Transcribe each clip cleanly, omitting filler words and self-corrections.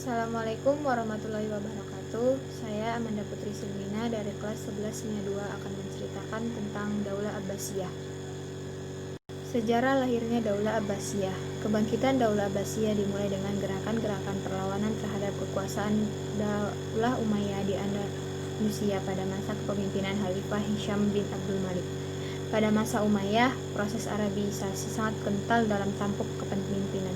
Assalamualaikum warahmatullahi wabarakatuh. Saya Amanda Putri Silmina dari kelas 11 2 akan menceritakan tentang Daulah Abbasiyah. Sejarah lahirnya Daulah Abbasiyah. Kebangkitan Daulah Abbasiyah dimulai dengan gerakan-gerakan perlawanan terhadap kekuasaan Daulah Umayyah di Andalusia pada masa kepemimpinan Khalifah Hisham bin Abdul Malik. Pada masa Umayyah, proses Arabisasi sangat kental dalam tampuk kepemimpinan,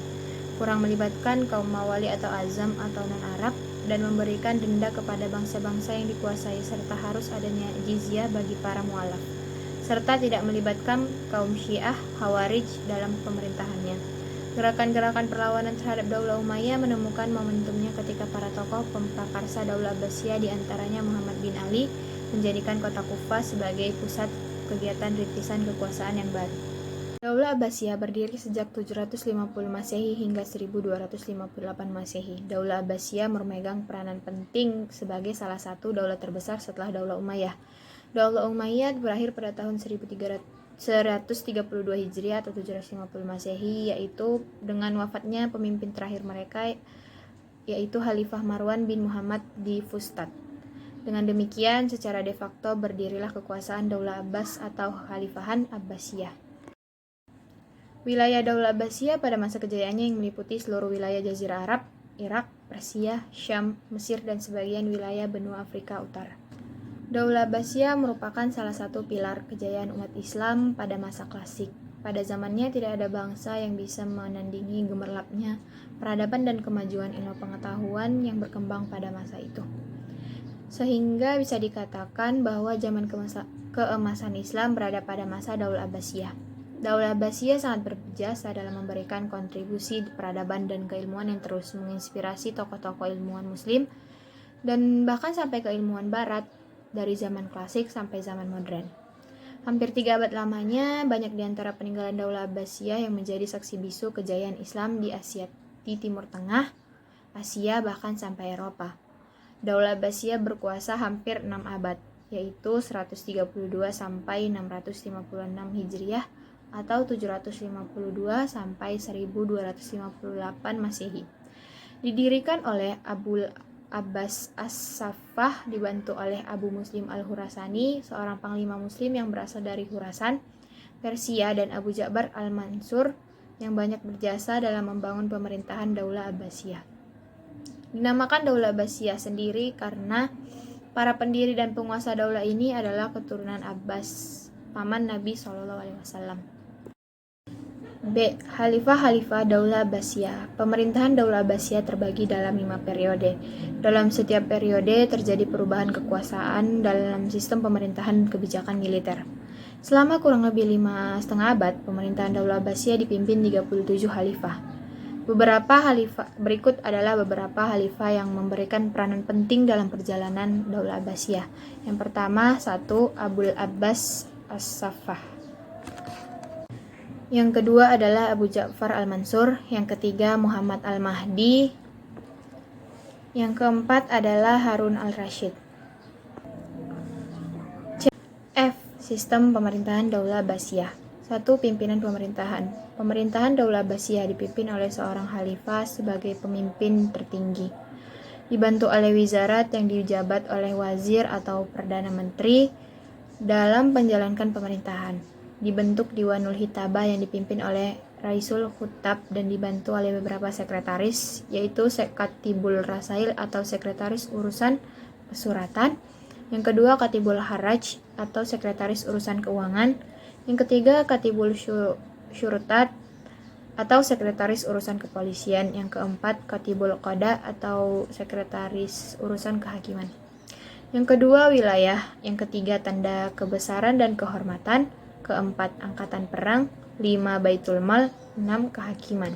kurang melibatkan kaum mawali atau azam atau non-Arab, dan memberikan denda kepada bangsa-bangsa yang dikuasai, serta harus adanya jizyah bagi para mualaf, serta tidak melibatkan kaum Syiah Khawarij dalam pemerintahannya. Gerakan-gerakan perlawanan terhadap Daulah Umayyah menemukan momentumnya ketika para tokoh pemprakarsa Daulah Abbasiyah, diantaranya Muhammad bin Ali, menjadikan kota Kufah sebagai pusat kegiatan rintisan kekuasaan yang baru. Daulah Abbasiyah berdiri sejak 750 Masehi hingga 1258 Masehi. Daulah Abbasiyah memegang peranan penting sebagai salah satu daulah terbesar setelah Daulah Umayyah. Daulah Umayyah berakhir pada tahun 132 Hijriah atau 750 Masehi, yaitu dengan wafatnya pemimpin terakhir mereka, yaitu Khalifah Marwan bin Muhammad di Fustat. Dengan demikian, secara de facto berdirilah kekuasaan Daulah Abbas atau Khalifahan Abbasiyah. Wilayah Daulah Abbasiyah pada masa kejayaannya yang meliputi seluruh wilayah Jazirah Arab, Irak, Persia, Syam, Mesir, dan sebagian wilayah benua Afrika Utara. Daulah Abbasiyah merupakan salah satu pilar kejayaan umat Islam pada masa klasik. Pada zamannya tidak ada bangsa yang bisa menandingi gemerlapnya peradaban dan kemajuan ilmu pengetahuan yang berkembang pada masa itu. Sehingga bisa dikatakan bahwa zaman keemasan Islam berada pada masa Daulah Abbasiyah. Daulah Abbasiyah sangat berjasa dalam memberikan kontribusi peradaban dan keilmuan yang terus menginspirasi tokoh-tokoh ilmuwan muslim dan bahkan sampai ke ilmuwan barat, dari zaman klasik sampai zaman modern. Hampir 3 abad lamanya, banyak di antara peninggalan Daulah Abbasiyah yang menjadi saksi bisu kejayaan Islam di Asia, di Timur Tengah, Asia, bahkan sampai Eropa. Daulah Abbasiyah berkuasa hampir 6 abad, yaitu 132 sampai 656 Hijriah atau 752 sampai 1258 Masehi. Didirikan oleh Abul Abbas As-Saffah dibantu oleh Abu Muslim Al-Khurasani, seorang panglima muslim yang berasal dari Khurasan, Persia, dan Abu Ja'far Al-Mansur yang banyak berjasa dalam membangun pemerintahan Daulah Abbasiyah. Dinamakan Daulah Abbasiyah sendiri karena para pendiri dan penguasa daulah ini adalah keturunan Abbas, paman Nabi SAW. B. Khalifah Daulah Abbasiyah. Pemerintahan Daulah Abbasiyah terbagi dalam 5 periode. Dalam setiap periode terjadi perubahan kekuasaan dalam sistem pemerintahan kebijakan militer. Selama kurang lebih 5,5 abad, pemerintahan Daulah Abbasiyah dipimpin 37 khalifah. Berikut adalah beberapa khalifah yang memberikan peranan penting dalam perjalanan Daulah Abbasiyah. Yang pertama, 1. Abul Abbas As-Saffah. Yang kedua adalah Abu Ja'far Al-Mansur. Yang ketiga, Muhammad Al-Mahdi. Yang keempat adalah Harun Al-Rashid. F. Sistem pemerintahan Daulah Abbasiyah. 1. Pimpinan pemerintahan. Pemerintahan Daulah Abbasiyah dipimpin oleh seorang khalifah sebagai pemimpin tertinggi, dibantu oleh wizarat yang dijabat oleh wazir atau perdana menteri dalam menjalankan pemerintahan. Dibentuk Diwanul Hitabah yang dipimpin oleh Raisul Khutab dan dibantu oleh beberapa sekretaris, yaitu Katibul Rasail atau sekretaris urusan pesuratan. Yang kedua, Katibul Haraj atau sekretaris urusan keuangan. Yang ketiga, Katibul Syurtat atau sekretaris urusan kepolisian. Yang keempat, Katibul Qada atau sekretaris urusan kehakiman. Yang kedua, wilayah. Yang ketiga, tanda kebesaran dan kehormatan. Keempat, angkatan perang. 5, Baitul Mal. 6, kehakiman.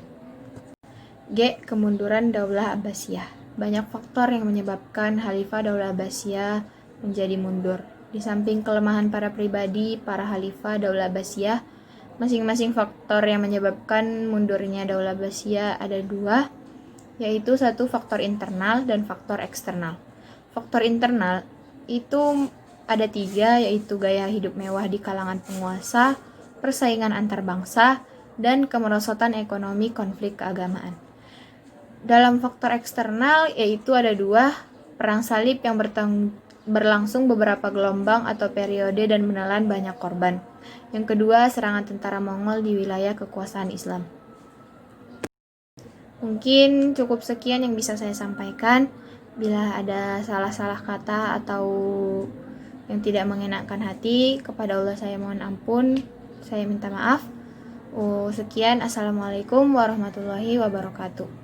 G. Kemunduran Daulah Abbasiyah. Banyak faktor yang menyebabkan Khalifah Daulah Abbasiyah menjadi mundur. Di samping kelemahan para pribadi, para khalifah Daulah Abbasiyah, masing-masing faktor yang menyebabkan mundurnya Daulah Abbasiyah ada 2, yaitu 1 faktor internal dan faktor eksternal. Faktor internal itu ada 3, yaitu gaya hidup mewah di kalangan penguasa, persaingan antar bangsa, dan kemerosotan ekonomi konflik keagamaan. Dalam faktor eksternal yaitu ada 2, perang salib yang berlangsung beberapa gelombang atau periode dan menelan banyak korban. Yang kedua, serangan tentara Mongol di wilayah kekuasaan Islam. Mungkin cukup sekian yang bisa saya sampaikan. Bila ada salah-salah kata atau yang tidak mengenakan hati, kepada Allah saya mohon ampun, saya minta maaf. Sekian, Assalamualaikum warahmatullahi wabarakatuh.